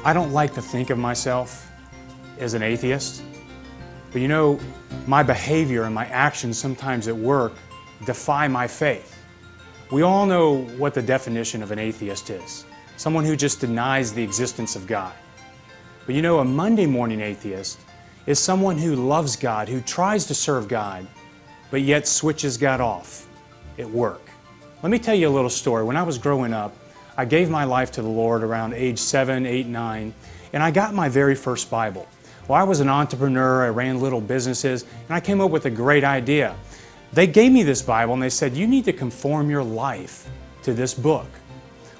I don't like to think of myself as an atheist, but you know, my behavior and my actions sometimes at work defy my faith. We all know what the definition of an atheist is. Someone who just denies the existence of God. But you know, a Monday morning atheist is someone who loves God, who tries to serve God, but yet switches God off at work. Let me tell you a little story. When I was growing up, I gave my life to the Lord around age 7, 8, 9, and I got my very first Bible. Well, I was an entrepreneur, I ran little businesses, and I came up with a great idea. They gave me this Bible and they said, you need to conform your life to this book.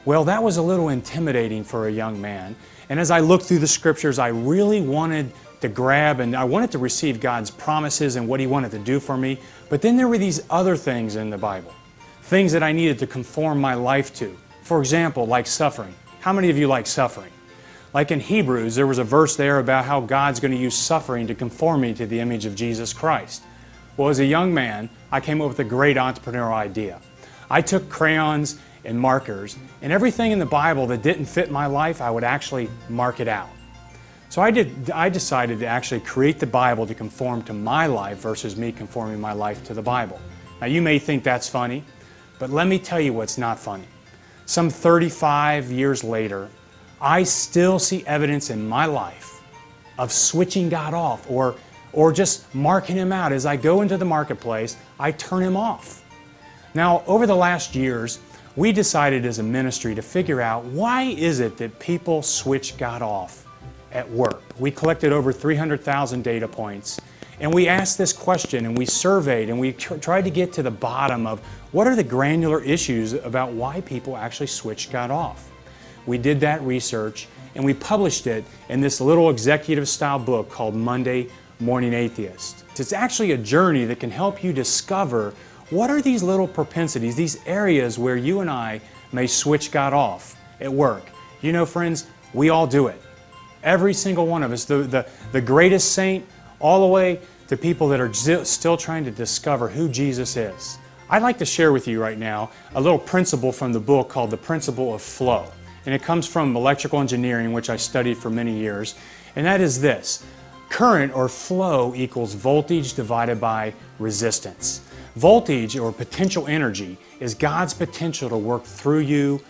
Well, that was a little intimidating for a young man, and as I looked through the scriptures, I really wanted to grab and I wanted to receive God's promises and what He wanted to do for me, but then there were these other things in the Bible, things that I needed to conform my life to. For example, like suffering. How many of you like suffering? Like in Hebrews, there was a verse there about how God's going to use suffering to conform me to the image of Jesus Christ. Well, as a young man, I came up with a great entrepreneurial idea. I took crayons and markers, and everything in the Bible that didn't fit my life, I would actually mark it out. So I decided to actually create the Bible to conform to my life versus me conforming my life to the Bible. Now, you may think that's funny, but let me tell you what's not funny. Some 35 years later, I still see evidence in my life of switching God off or just marking Him out. As I go into the marketplace, I turn Him off. Now, over the last years, we decided as a ministry to figure out why is it that people switch God off at work. We collected over 300,000 data points, and we asked this question, and we surveyed, and we tried to get to the bottom of what are the granular issues about why people actually switch God off. We did that research, and we published it in this little executive-style book called Monday Morning Atheist. It's actually a journey that can help you discover what are these little propensities, these areas where you and I may switch God off at work. You know, friends, we all do it. Every single one of us, the greatest saint, all the way to people that are still trying to discover who Jesus is. I'd like to share with you right now a little principle from the book called The Principle of Flow. And it comes from electrical engineering, which I studied for many years. And that is this: current or flow equals voltage divided by resistance. Voltage or potential energy is God's potential to work through you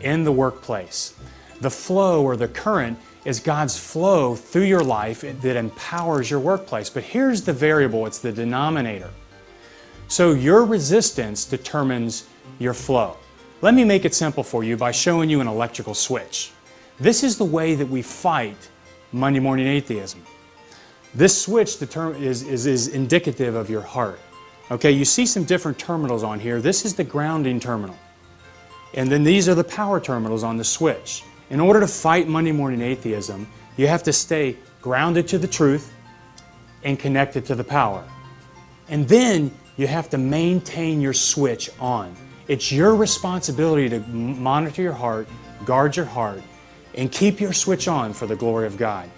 in the workplace. The flow or the current is God's flow through your life that empowers your workplace. But here's the variable, it's the denominator. So your resistance determines your flow. Let me make it simple for you by showing you an electrical switch. This is the way that we fight Monday morning atheism. This switch is indicative of your heart. Okay, you see some different terminals on here. This is the grounding terminal. And then these are the power terminals on the switch. In order to fight Monday morning atheism, you have to stay grounded to the truth and connected to the power. And then you have to maintain your switch on. It's your responsibility to monitor your heart, guard your heart, and keep your switch on for the glory of God.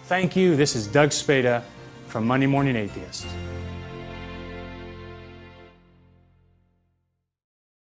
Thank you. This is Doug Spada from Monday Morning Atheist.